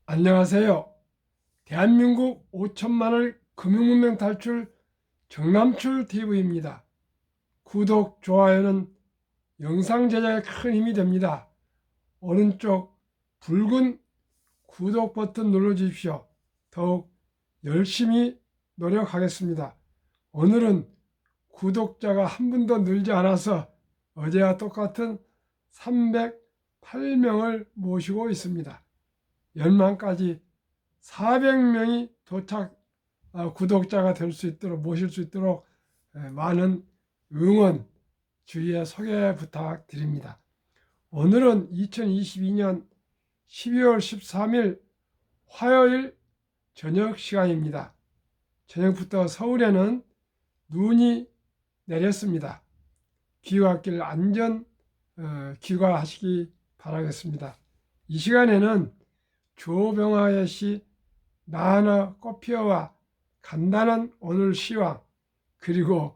안녕하세요. 대한민국 5천만을 금융문명 탈출 정남출 TV입니다. 구독, 좋아요는 영상 제작에 큰 힘이 됩니다. 오른쪽 붉은 구독 버튼 눌러주십시오. 더욱 열심히 노력하겠습니다. 오늘은 구독자가 한 분도 늘지 않아서 어제와 똑같은 308명을 모시고 있습니다. 열만까지 400명이 구독자가 될 수 있도록 모실 수 있도록 많은 응원 주의의 소개 부탁드립니다. 오늘은 2022년 12월 13일 화요일 저녁 시간입니다. 저녁부터 서울에는 눈이 내렸습니다. 귀갓길 안전 귀가하시기 바라겠습니다. 이 시간에는 조병아의 시 나 하나 꽃피어와 간단한 오늘 시황, 그리고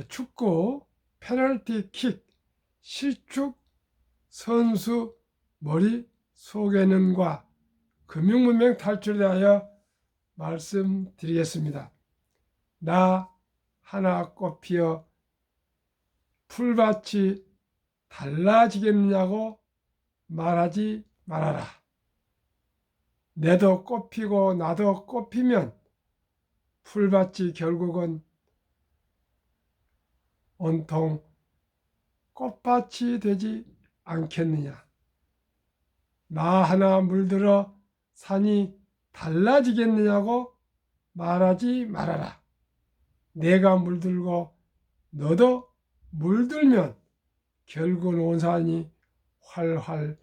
축구 페널티킥 실축 선수 머리 속에는과 금융문명 탈출에 대하여 말씀드리겠습니다. 나 하나 꽃피어 풀밭이 달라지겠느냐고 말하지 말아라. 내도 꽃피고 나도 꽃피면 풀밭이 결국은 온통 꽃밭이 되지 않겠느냐. 나 하나 물들어 산이 달라지겠느냐고 말하지 말아라. 내가 물들고 너도 물들면 결국은 온 산이 활활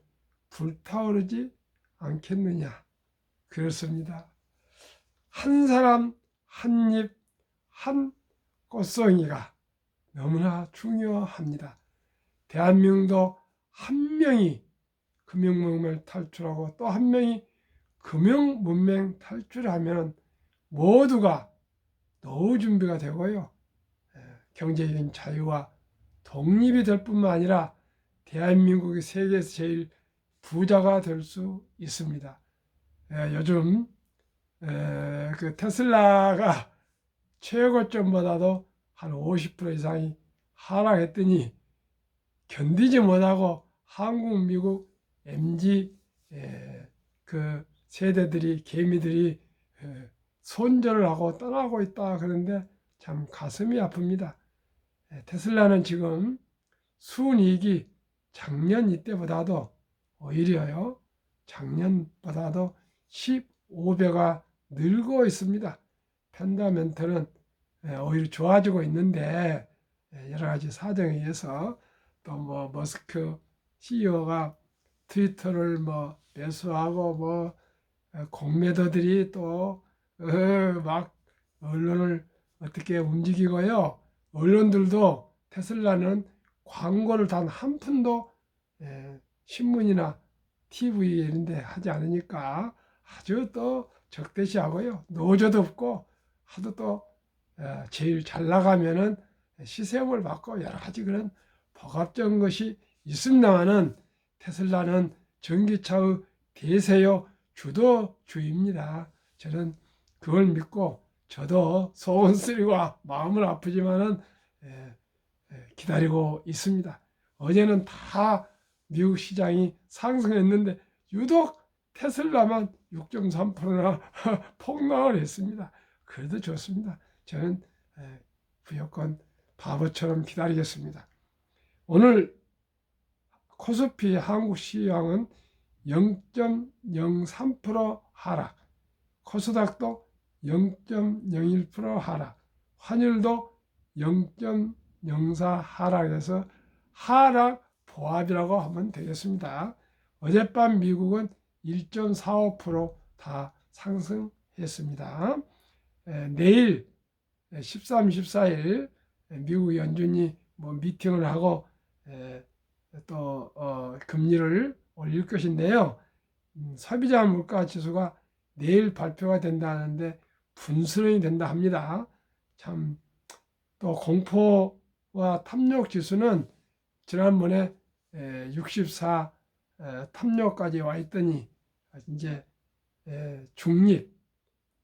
불타오르지 않겠느냐. 그렇습니다. 한 사람 한 잎 한 꽃송이가 너무나 중요합니다. 대한민국도 한 명이 금융문명 탈출하고 또 한 명이 금융문명 탈출하면 모두가 노후 준비가 되고요. 경제적인 자유와 독립이 될 뿐만 아니라 대한민국이 세계에서 제일 부자가 될 수 있습니다. 요즘 그 테슬라가 최고점보다도 한 50% 이상이 하락했더니 견디지 못하고 한국, 미국, MZ 그 세대들이 개미들이 손절을 하고 떠나고 있다 그런데 참 가슴이 아픕니다. 테슬라는 지금 순이익이 작년 이때보다도 오히려요, 작년보다도 15배가 늘고 있습니다. 펀더멘털은 오히려 좋아지고 있는데 여러 가지 사정에 의해서 또 뭐 머스크 CEO가 트위터를 뭐 매수하고 뭐 공매도들이 또 막 언론을 어떻게 움직이고요. 언론들도 테슬라는 광고를 단 한 푼도 신문이나 TV 이런 데 하지 않으니까 아주 또 적대시하고요. 노조도 없고 하도 또 제일 잘 나가면은 시세업을 받고 여러 가지 그런 복합적인 것이 있습니다만은 테슬라는 전기차의 대세요 주도주입니다. 저는 그걸 믿고 저도 소원 쓰리고 마음은 아프지만은 기다리고 있습니다. 어제는 다 미국 시장이 상승했는데 유독 테슬라만 6.3%나 폭락을 했습니다. 그래도 좋습니다. 저는 무조건 바보처럼 기다리겠습니다. 오늘 코스피 한국 시황은 0.03% 하락, 코스닥도 0.01% 하락, 환율도 0.04 하락해서 하락 보합이라고 하면 되겠습니다. 어젯밤 미국은 1.45% 상승했습니다. 내일 13, 14일 미국 연준이 뭐 미팅을 하고 또 금리를 올릴 것인데요. 소비자 물가 지수가 내일 발표가 된다는데 분수령이 된다 합니다. 참 또 공포와 탐욕 지수는 지난번에 64 탐욕까지 와 있더니 이제 중립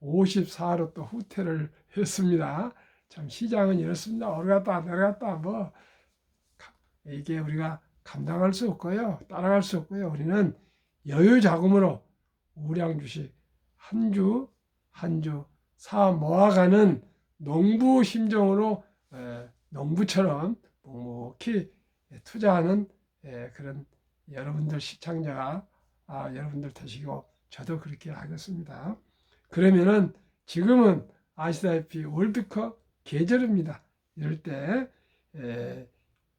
54로 또 후퇴를 했습니다. 참 시장은 이렇습니다. 오르갔다 내려갔다 뭐 이게 우리가 감당할 수 없고요. 따라갈 수 없고요. 우리는 여유 자금으로 우량 주식 한 주 한 주 사 모아가는 농부 심정으로 농부처럼 묵묵히 투자하는 그런 여러분들 시청자 여러분들 되시고 저도 그렇게 하겠습니다. 그러면은 지금은 아시다시피 월드컵 계절입니다. 이럴 때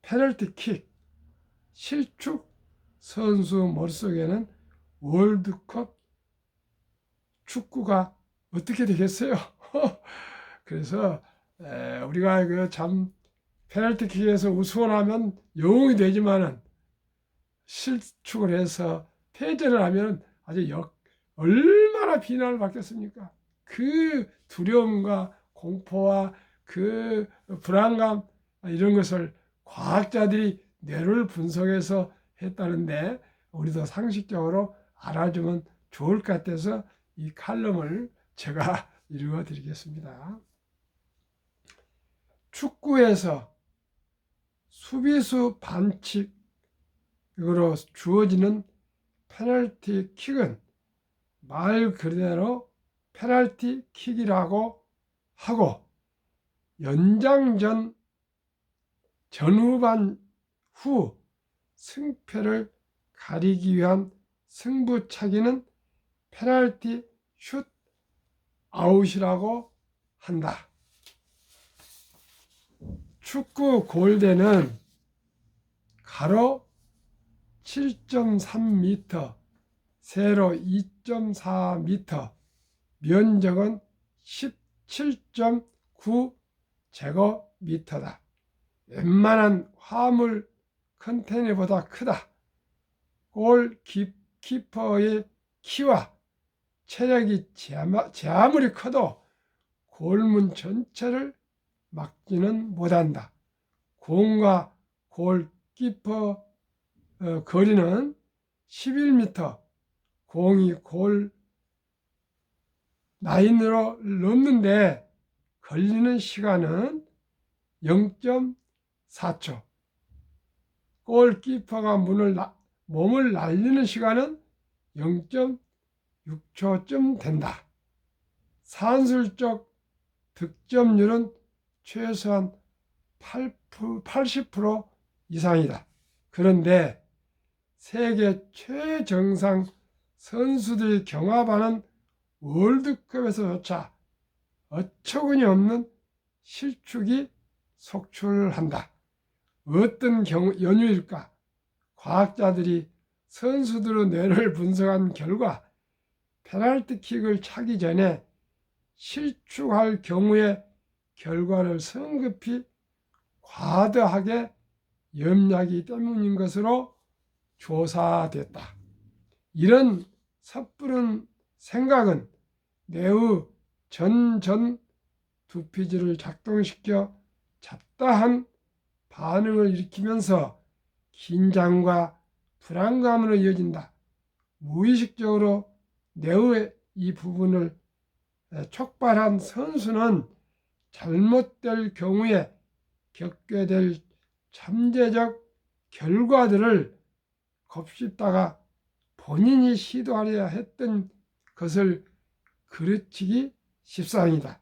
페널티킥 실축 선수 머릿속에는 월드컵 축구가 어떻게 되겠어요? 그래서 우리가 그 참 페널티킥에서 우승하면 영웅이 되지만은 실축을 해서 패전을 하면 아주 얼마나 비난을 받겠습니까? 그 두려움과 공포와 그 불안감 이런 것을 과학자들이 뇌를 분석해서 했다는데 우리도 상식적으로 알아주면 좋을 것 같아서 이 칼럼을 제가 읽어 드리겠습니다. 축구에서 수비수 반칙으로 주어지는 페널티 킥은 말 그대로 페널티 킥이라고 하고 연장전 전후반 후 승패를 가리기 위한 승부차기는 페널티 슛 아웃이라고 한다. 축구 골대는 가로 7.3m, 세로 2.4m, 면적은 17.9 제곱미터다. 웬만한 화물 컨테이너보다 크다. 골 키퍼의 키와 체력이 제 아무리 커도 골문 전체를 막지는 못한다. 공과 골키퍼 거리는 11m, 공이 골 라인으로 넘는데 걸리는 시간은 0.4초. 골키퍼가 몸을 날리는 시간은 0.6초쯤 된다. 산술적 득점률은 최소한 80% 이상이다. 그런데 세계 최정상 선수들이 경합하는 월드컵에서조차 어처구니 없는 실축이 속출한다. 어떤 연유일까? 과학자들이 선수들의 뇌를 분석한 결과 페널티킥을 차기 전에 실축할 경우에 결과를 성급히 과도하게 염려하기 때문인 것으로 조사됐다. 이런 섣부른 생각은 뇌의 전전 두피질을 작동시켜 잡다한 반응을 일으키면서 긴장과 불안감으로 이어진다. 무의식적으로 뇌의 이 부분을 촉발한 선수는 잘못될 경우에 겪게 될 잠재적 결과들을 곱씹다가 본인이 시도하려 했던 것을 그르치기 십상이다.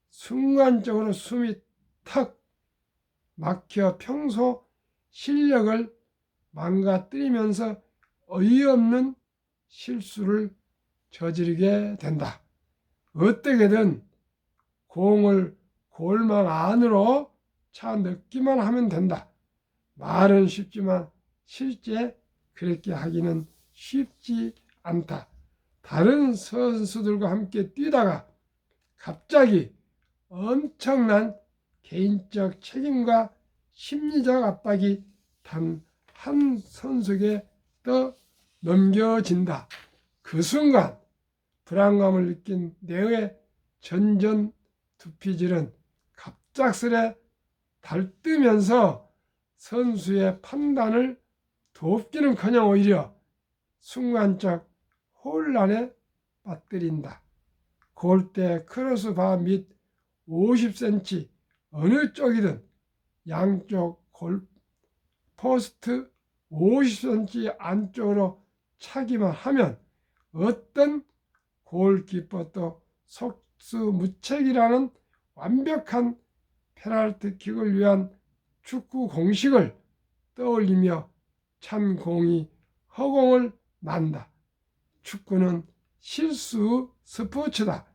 순간적으로 숨이 턱 막혀 평소 실력을 망가뜨리면서 어이없는 실수를 저지르게 된다. 어떻게든 공을 골망 안으로 차 넣기만 하면 된다. 말은 쉽지만 실제 그렇게 하기는 쉽지 않다. 다른 선수들과 함께 뛰다가 갑자기 엄청난 개인적 책임과 심리적 압박이 단 한 선수에게 떠 넘겨진다. 그 순간 불안감을 느낀 뇌의 전전 두피질은 갑작스레 달뜨면서 선수의 판단을 돕기는커녕 오히려 순간적 혼란에 빠뜨린다. 골대 크로스바 및 50cm 어느 쪽이든 양쪽 골 포스트 50cm 안쪽으로 차기만 하면 어떤 골키퍼도 속수무책이라는 완벽한 페널티킥을 위한 축구 공식을 떠올리며 찬 공이 허공을 난다. 축구는 실수 스포츠다.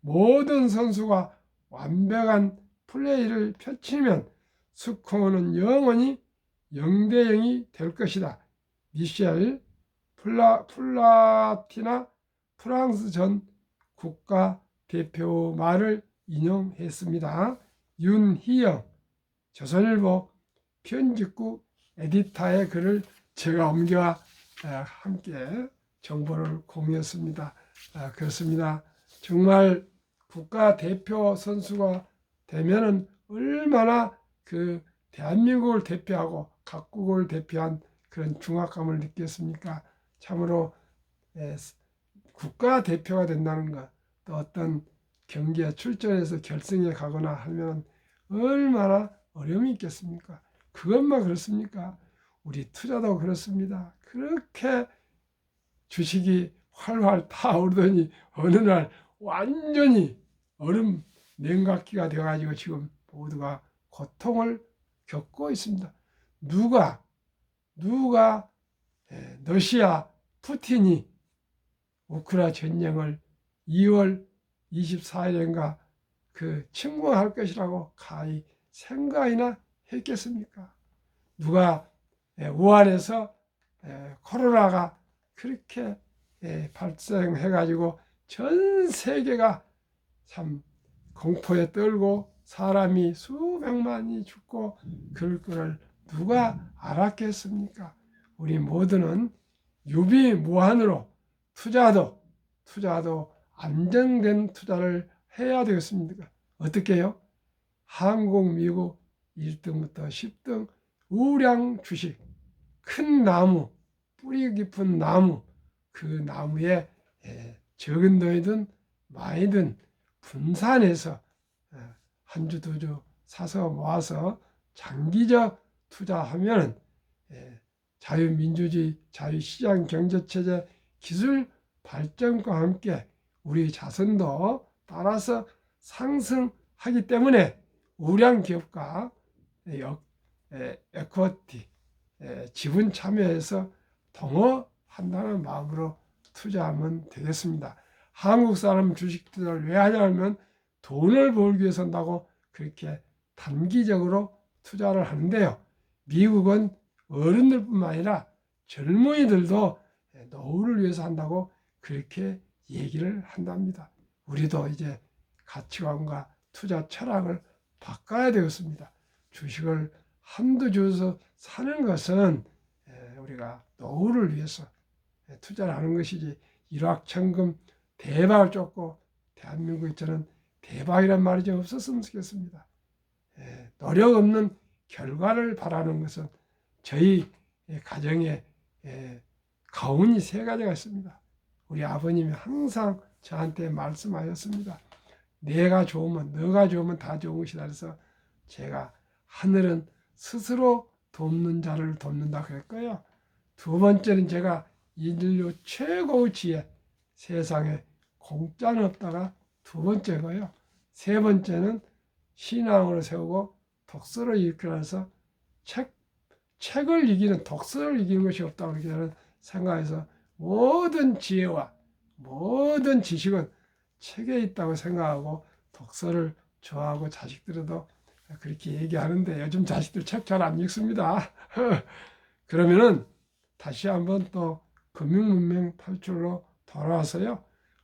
모든 선수가 완벽한 플레이를 펼치면 스코어는 영원히 0대0이 될 것이다. 미셸 플라티나 프랑스 전 국가대표 말을 인용했습니다. 윤희영 조선일보 편집국 에디터의 글을 제가 옮겨 함께 정보를 공유했습니다. 그렇습니다. 정말 국가대표 선수가 되면은 얼마나 그 대한민국을 대표하고 각국을 대표한 그런 중압감을 느꼈습니까? 참으로 국가대표가 된다는 것, 또 어떤 경기에 출전해서 결승에 가거나 하면 얼마나 어려움이 있겠습니까? 그것만 그렇습니까? 우리 투자도 그렇습니다. 그렇게 주식이 활활 타오르더니 어느 날 완전히 얼음 냉각기가 되어가지고 지금 모두가 고통을 겪고 있습니다. 누가 러시아 푸틴이 우크라이나 전쟁을 2월 24일인가 그 침공할 것이라고 가히 생각이나 했겠습니까? 누가 우한에서 코로나가 그렇게 발생해가지고 전 세계가 참 공포에 떨고 사람이 수백만이 죽고 그럴 거를 누가 알았겠습니까? 우리 모두는 유비무환으로 투자도 안정된 투자를 해야 되겠습니까? 어떻게 해요? 한국, 미국 1등부터 10등 우량 주식, 큰 나무, 뿌리 깊은 나무, 그 나무에 적은 돈이든 많이든 분산해서 한 주, 두 주 사서 모아서 장기적 투자하면 자유민주주의, 자유시장 경제체제 기술 발전과 함께 우리 자선도 따라서 상승하기 때문에 우량 기업과 에쿼티, 지분 참여해서 동업한다는 마음으로 투자하면 되겠습니다. 한국 사람 주식 투자를 왜 하냐면 돈을 벌기 위해서 한다고 그렇게 단기적으로 투자를 하는데요. 미국은 어른들뿐만 아니라 젊은이들도 노후를 위해서 한다고 그렇게 얘기를 한답니다. 우리도 이제 가치관과 투자 철학을 바꿔야 되겠습니다. 주식을 한두 주에서 사는 것은 우리가 노후를 위해서 투자를 하는 것이지 일확천금 대박을 쫓고 대한민국에 저는 대박이란 말이 좀 없었으면 좋겠습니다. 노력 없는 결과를 바라는 것은 저희 가정에 가훈이 세 가지가 있습니다. 우리 아버님이 항상 저한테 말씀하셨습니다. 내가 좋으면 너가 좋으면 다 좋은 것이다. 그래서 제가 하늘은 스스로 돕는 자를 돕는다 그랬고요. 두 번째는 제가 인류 최고의 지혜, 세상에 공짜는 없다가 두 번째고요. 세 번째는 신앙으로 세우고 독서를 이끌어서 책을 이기는 독서를 이기는 것이 없다고 그렇게 저는 생각해서 모든 지혜와 모든 지식은 책에 있다고 생각하고 독서를 좋아하고 자식들도 그렇게 얘기하는데 요즘 자식들 책 잘 안 읽습니다. 그러면은 다시 한번 또 금융문맹 탈출로 돌아와서요.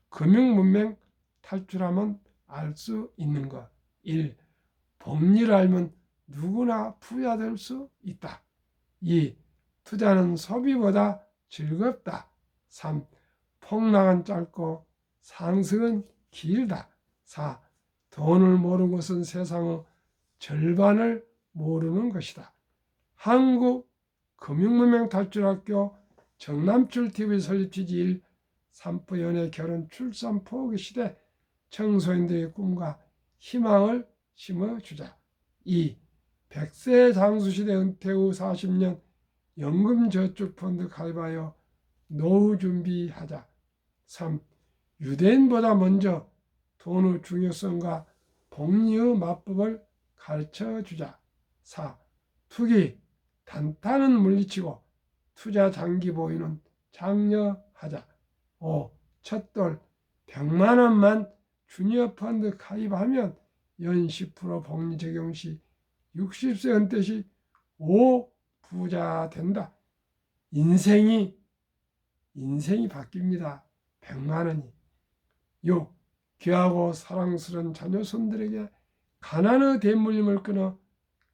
금융문맹 탈출하면 알 수 있는 것. 1. 복리를 알면 누구나 부자 될 수 있다. 2. 투자는 소비보다 즐겁다. 3. 폭락은 짧고 상승은 길다. 4. 돈을 모르는 것은 세상의 절반을 모르는 것이다. 한국 금융문맹 탈출학교 정남출 TV 설립 취지 1. 산부 연애 결혼 출산 포기 시대 청소년들의 꿈과 희망을 심어주자. 2. 100세 장수시대 은퇴 후 40년 연금저축펀드 가입하여 노후 준비하자. 3. 유대인보다 먼저 돈의 중요성과 복리의 맞법을 가르쳐주자. 4. 투기, 단타는 물리치고 투자 장기 보유는 장려하자. 5. 첫돌 100만 원만 주니어 펀드 가입하면 연 10% 복리 적용 시 60세 은퇴 시 5 부자 된다. 인생이 바뀝니다. 100만 원이. 6. 귀하고 사랑스러운 자녀 손들에게 가난의 대물림을 끊어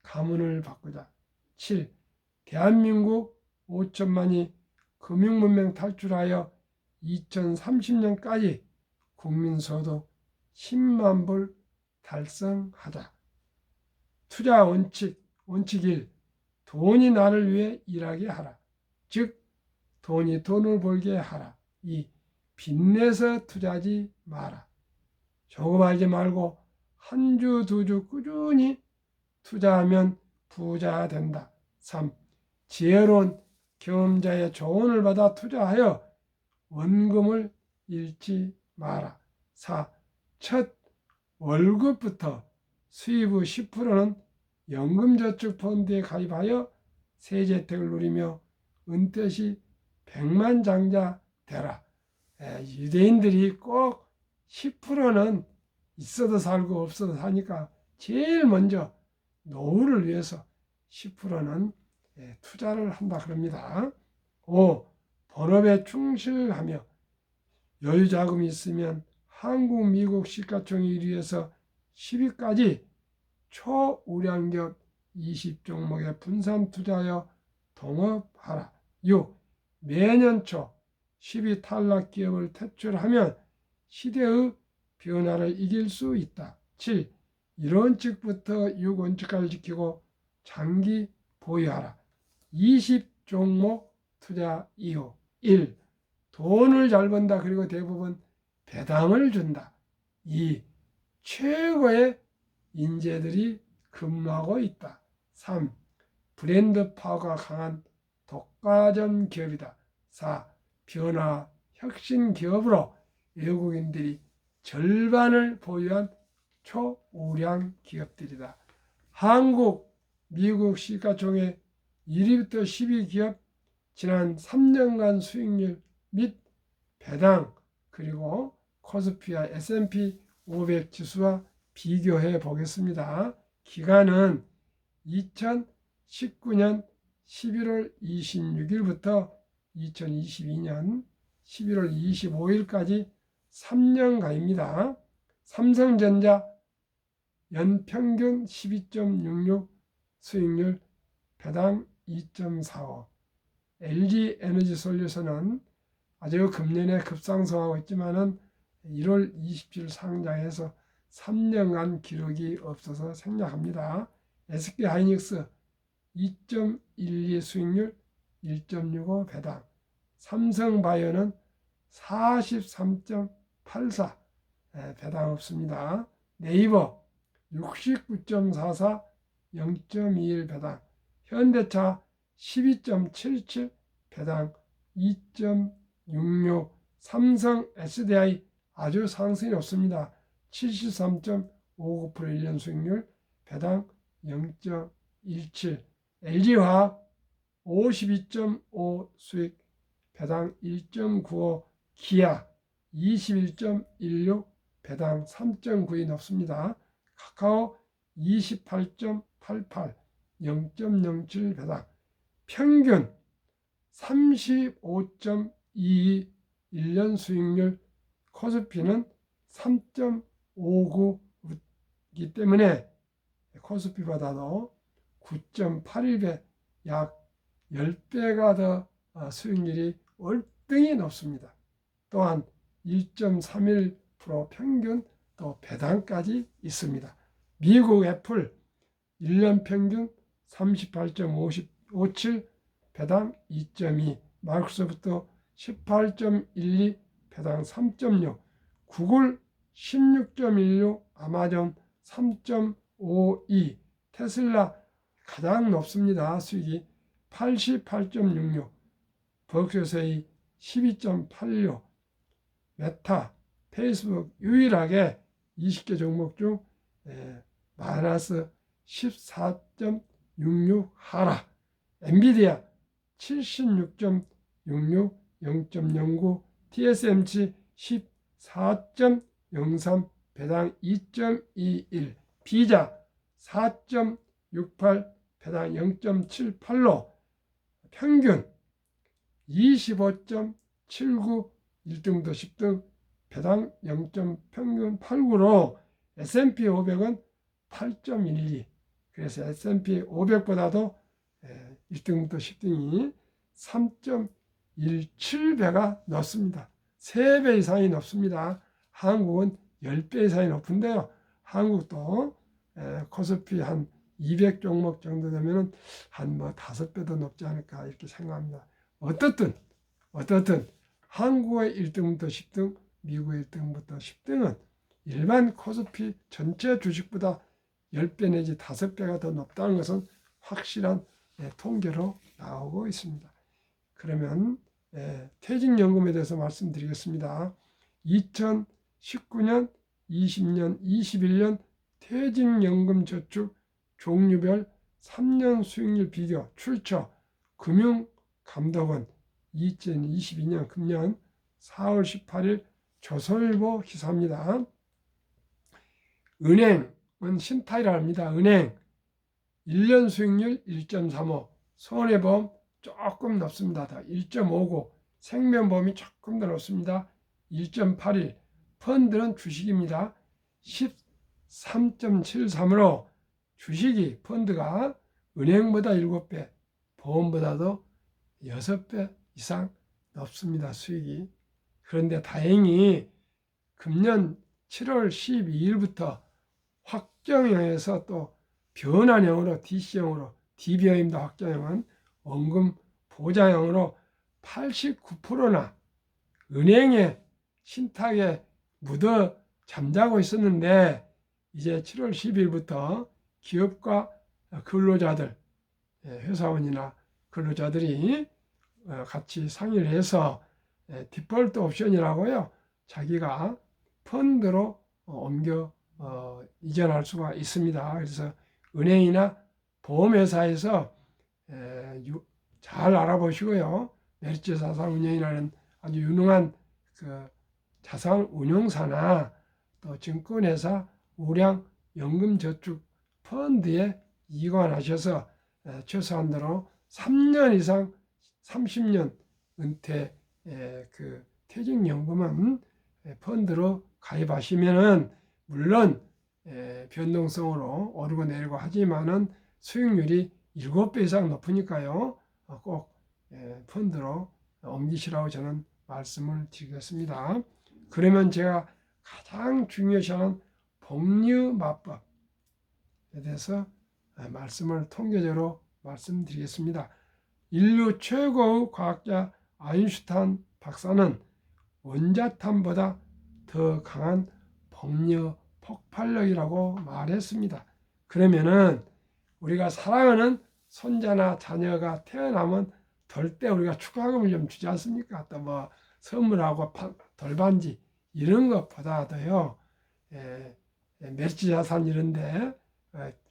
가문을 바꾸자. 7. 대한민국 5천만이 금융문명 탈출하여 2030년까지 국민소득 10만 불 달성하자. 투자 원칙 1. 돈이 나를 위해 일하게 하라. 즉 돈이 돈을 벌게 하라. 2. 빚내서 투자하지 마라. 조급하지 말고 한 주, 두 주 꾸준히 투자하면 부자 된다. 3. 지혜로운 경험자의 조언을 받아 투자하여 원금을 잃지 마라. 4. 첫 월급부터 수입의 10%는 연금저축펀드에 가입하여 세제혜택을 누리며 은퇴 시 백만장자 되라. 유대인들이 꼭 10%는 있어도 살고 없어도 사니까 제일 먼저 노후를 위해서 10%는 투자를 한다 그럽니다. 5. 본업에 충실하며 여유자금이 있으면 한국, 미국 시가총액 1위에서 10위까지 초우량기업 20종목에 분산 투자하여 동업하라. 6. 매년 초 10위 탈락 기업을 퇴출하면 시대의 변화를 이길 수 있다. 7. 1원칙부터 6원칙까지 지키고 장기 보유하라. 20종목 투자 이후. 1. 돈을 잘 번다. 그리고 대부분 배당을 준다. 2. 최고의 인재들이 근무하고 있다. 3. 브랜드 파워가 강한 독과점 기업이다. 4. 변화 혁신 기업으로 외국인들이 절반을 보유한 초우량 기업들이다. 한국, 미국 시가총액 1위부터 10위 기업 지난 3년간 수익률 및 배당 그리고 코스피와 S&P 500 지수와 비교해 보겠습니다. 기간은 2019년 11월 26일부터 2022년 11월 25일까지 3년간입니다. 삼성전자 연평균 12.66 수익률 배당 2.45. LG에너지솔루션은 아주 금년에 급상승하고 있지만은 1월 27일 상장해서 3년간 기록이 없어서 생략합니다. SK하이닉스 2.12 수익률 1.65 배당. 삼성바이오는 43.84 배당 없습니다. 네이버 69.44 0.21 배당. 현대차 12.77 배당 2.66. 삼성 SDI 아주 상승이 없습니다. 73.59% 1년 수익률 배당 0.17. LG화학 52.5 수익 배당 1.95. 기아 21.16 배당 3.92 높습니다. 카카오 28.88 0.07 배당. 평균 35.22 1년 수익률. 코스피는 3.59이기 때문에 코스피보다도 9.81배 약 10배가 더 수익률이 월등히 높습니다. 또한 1.31% 평균 또 배당까지 있습니다. 미국 애플 1년 평균 38.57 배당 2.2. 마이크로소프트 18.12 배당 3.6, 구글 16.16, 아마존 3.52, 테슬라 가장 높습니다. 수익이 88.66, 버크셔의 12.86, 메타, 페이스북 유일하게 20개 종목 중 마이너스 14.66 하락, 엔비디아 76.66, 0.09, TSMC 14.03, 배당 2.21, 비자 4.68, 배당 0.78로 평균 25.79, 1등부터 10등 배당 0. 평균 89로 S&P 500은 8.12, 그래서 S&P 500보다도 1등부터 10등이 3.17배가 높습니다. 3배 이상이 높습니다. 한국은 10배 이상이 높은데요. 한국도 코스피 한 200 종목 정도 되면 한 5배도 높지 않을까 이렇게 생각합니다. 어떻든 한국의 1등부터 10등, 미국의 1등부터 10등은 일반 코스피 전체 주식보다 10배 내지 5배가 더 높다는 것은 확실한 통계로 나오고 있습니다. 그러면 퇴직연금에 대해서 말씀드리겠습니다. 2019년, 20년, 21년 퇴직연금 저축 종류별 3년 수익률 비교 출처 금융감독원 2022년 금년 4월 18일 조선일보 기사입니다. 은행은 신타이라 합니다. 은행 1년 수익률 1.35, 손해보험 조금 높습니다. 1.59, 생명보험이 조금 더 높습니다. 1.81, 펀드는 주식입니다. 13.73으로 주식이 펀드가 은행보다 7배, 보험보다도 6배 이상 높습니다. 수익이. 그런데 다행히 금년 7월 12일부터 확정형에서 또 변환형으로 DC형으로, DB형입니다. 확정형은 원금 보장형으로 89%나 은행의 신탁에 묻어 잠자고 있었는데 이제 7월 10일부터 기업과 근로자들, 회사원이나 근로자들이 같이 상의를 해서 디폴트 옵션이라고요. 자기가 펀드로 옮겨 이전할 수가 있습니다. 그래서 은행이나 보험회사에서 잘 알아보시고요. 메리츠 자산운용이라는 아주 유능한 그 자산운용사나 또 증권회사 우량 연금저축 펀드에 이관하셔서 최소한도로 3년 이상 30년 은퇴 그 퇴직연금은 펀드로 가입하시면은 물론 변동성으로 오르고 내리고 하지만은 수익률이 7배 이상 높으니까요. 꼭 펀드로 옮기시라고 저는 말씀을 드리겠습니다. 그러면 제가 가장 중요시하는 복리마법에 대해서 말씀을 통계적으로 말씀드리겠습니다. 인류 최고의 과학자 아인슈타인 박사는 원자탄보다 더 강한 복리 폭발력이라고 말했습니다. 그러면은 우리가 사랑하는 손자나 자녀가 태어나면 절대 우리가 축하금을 좀 주지 않습니까? 또 뭐 선물하고 돌반지 이런 것보다도요, 메리츠 자산 이런데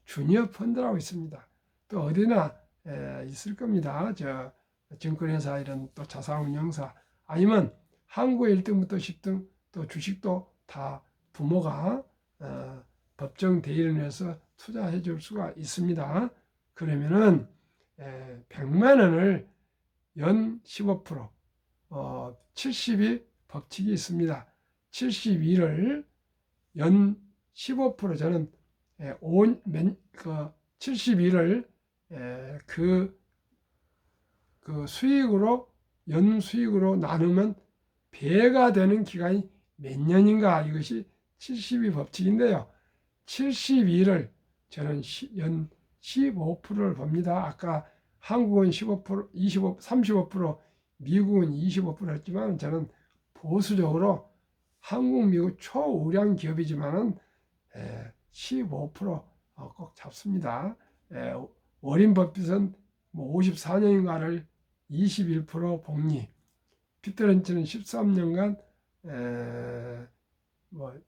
주니어 펀드라고 있습니다. 또 어디나 있을 겁니다. 저 증권회사 이런 또 자산운용사 아니면 한국의 1등부터 10등 또 주식도 다 부모가 법정 대리를 해서 투자해 줄 수가 있습니다. 그러면은 100만 원을 연 15%, 70일 법칙이 있습니다. 72를 연 15% 저는 72를 그 수익으로 연 수익으로 나누면 배가 되는 기간이 몇 년인가 이것이 72 법칙인데요. 72를 저는 연 15%를 봅니다. 아까 한국은 15%, 35%, 미국은 25% 했지만 저는 보수적으로 한국, 미국 초우량 기업이지만은 15%꼭 잡습니다. 워린 버핏은 54년인가를 21% 복리, 피터 린치는 13년간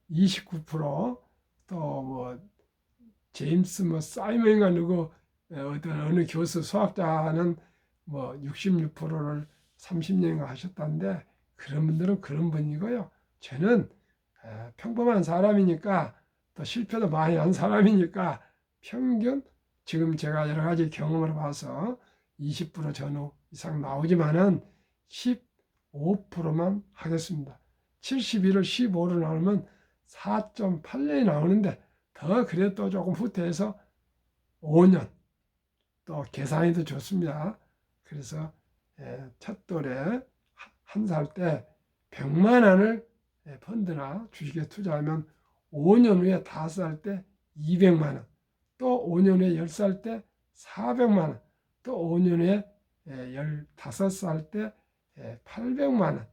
29%, 또 제임스 사이먼인가 누구 어느 교수 수학자는 66%를 30년간 하셨다는데, 그런 분들은 그런 분이고요. 저는 평범한 사람이니까, 또 실패도 많이 한 사람이니까 평균, 지금 제가 여러 가지 경험을 봐서 20% 전후 이상 나오지만은 15%만 하겠습니다. 71을 15로 나누면 4.8년이 나오는데, 더 그래도 조금 후퇴해서 5년, 또 계산이 더 좋습니다. 그래서 첫 돌에 한 살 때 100만 원을 펀드나 주식에 투자하면 5년 후에 5살 때 200만 원, 또 5년 후에 10살 때 400만 원, 또 5년 후에 15살 때 800만 원,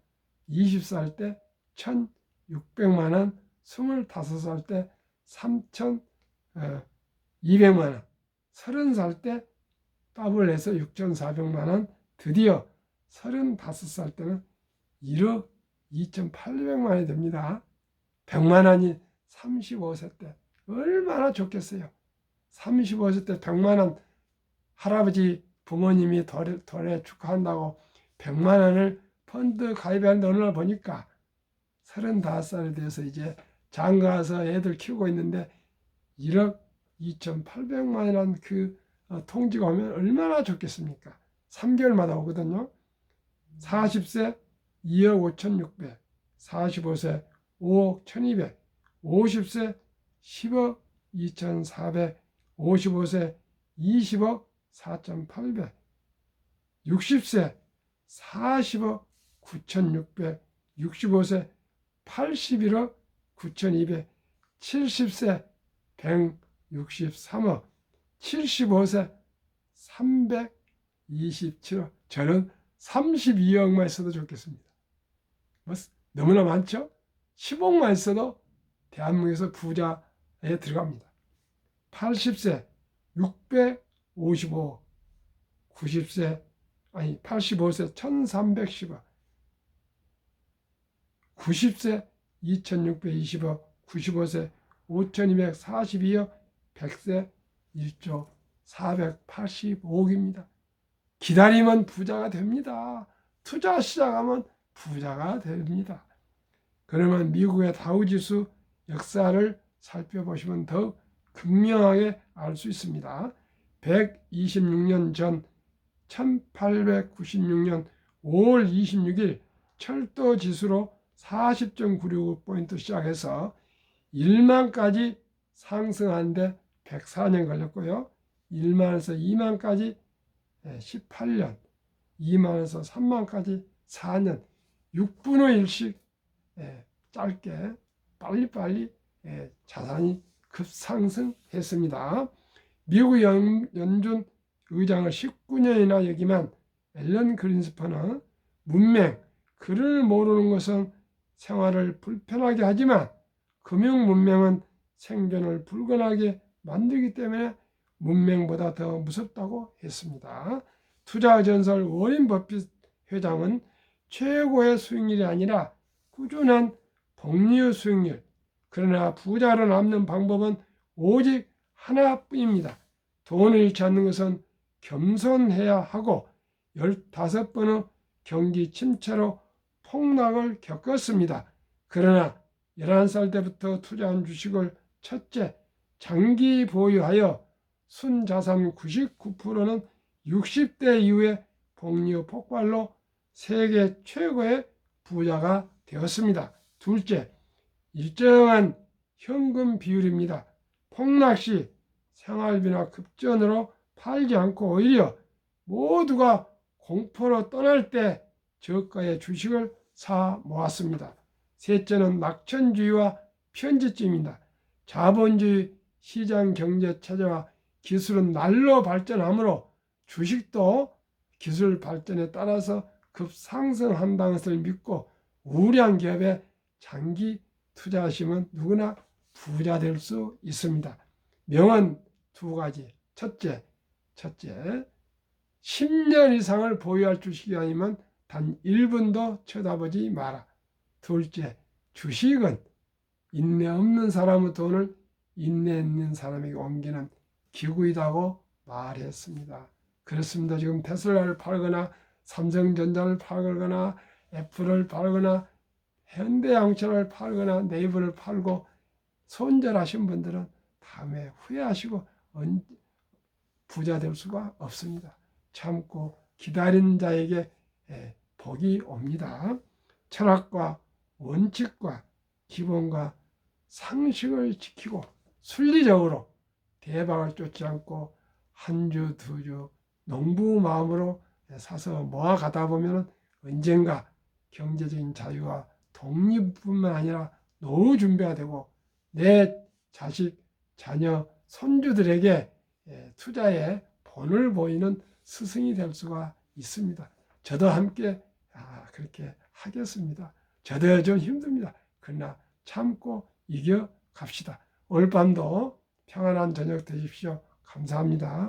20살 때 1,600만 원, 25살 때 3,200만 원, 30살 때 더블 해서 6,400만 원, 드디어 35살 때는 1억 2,800만 원이 됩니다. 100만 원이 35세 때 얼마나 좋겠어요. 35세 때 100만 원, 할아버지 부모님이 도래 축하한다고 100만 원을 펀드 가입하는데 어느 날 보니까 35살이 돼서 이제 장가서 애들 키우고 있는데 1억 2,800만 원이라는 그 통지가 오면 얼마나 좋겠습니까? 3개월마다 오거든요. 40세 2억 5,600, 45세 5억 1,200, 50세 10억 2,400, 55세 20억 4,800, 60세 40억 9,600, 65세 81억 9,200, 70세 163억, 75세 327억. 저는 32억만 있어도 좋겠습니다. 너무나 많죠? 10억만 있어도 대한민국에서 부자에 들어갑니다. 80세 655억, 85세 1310억, 90세 2620억, 95세 5242억, 100세 1조 485억입니다. 기다리면 부자가 됩니다. 투자 시작하면 부자가 됩니다. 그러면 미국의 다우지수 역사를 살펴보시면 더욱 극명하게 알 수 있습니다. 126년 전 1896년 5월 26일 철도 지수로 40.965포인트 시작해서 1만까지 상승하는데 104년 걸렸고요. 1만에서 2만까지 18년, 2만에서 3만까지 4년, 6분의 1씩 짧게 빨리빨리 자산이 급상승했습니다. 미국 연준 의장을 19년이나 여기만 앨런 그린스퍼는 문맹, 글을 모르는 것은 생활을 불편하게 하지만 금융 문맹은 생존을 불가능하게 만들기 때문에 문맹보다 더 무섭다고 했습니다. 투자 전설 워린 버핏 회장은 최고의 수익률이 아니라 꾸준한 복리의 수익률, 그러나 부자로 남는 방법은 오직 하나뿐입니다. 돈을 잃지 않는 것은 겸손해야 하고 15번의 경기 침체로 폭락을 겪었습니다. 그러나 11살 때부터 투자한 주식을 첫째, 장기 보유하여 순자산 99%는 60대 이후에 복리 폭발로 세계 최고의 부자가 되었습니다. 둘째, 일정한 현금 비율입니다. 폭락 시 생활비나 급전으로 팔지 않고 오히려 모두가 공포로 떠날 때 저가의 주식을 사 모았습니다. 셋째는 낙천주의와 편집주의입니다. 자본주의 시장 경제 체제와 기술은 날로 발전하므로 주식도 기술 발전에 따라서 급상승한다는 것을 믿고 우량한 기업에 장기 투자하시면 누구나 부자 될 수 있습니다. 명언 두 가지. 첫째, 10년 이상을 보유할 주식이 아니면 단 1분도 쳐다보지 마라. 둘째, 주식은 인내 없는 사람의 돈을 인내 있는 사람에게 옮기는 기구이라고 말했습니다. 그렇습니다. 지금 테슬라를 팔거나 삼성전자를 팔거나 애플을 팔거나 현대양철을 팔거나 네이버를 팔고 손절하신 분들은 다음에 후회하시고 부자 될 수가 없습니다. 참고 기다리는 자에게 복이 옵니다. 철학과 원칙과 기본과 상식을 지키고 순리적으로 대박을 쫓지 않고 한 주, 두 주 농부 마음으로 사서 모아가다 보면 언젠가 경제적인 자유와 독립뿐만 아니라 노후 준비가 되고 내 자식, 자녀, 손주들에게 투자에 본을 보이는 스승이 될 수가 있습니다. 저도 함께 그렇게 하겠습니다. 저도 좀 힘듭니다. 그러나 참고 이겨갑시다. 오늘 밤도 평안한 저녁 되십시오. 감사합니다.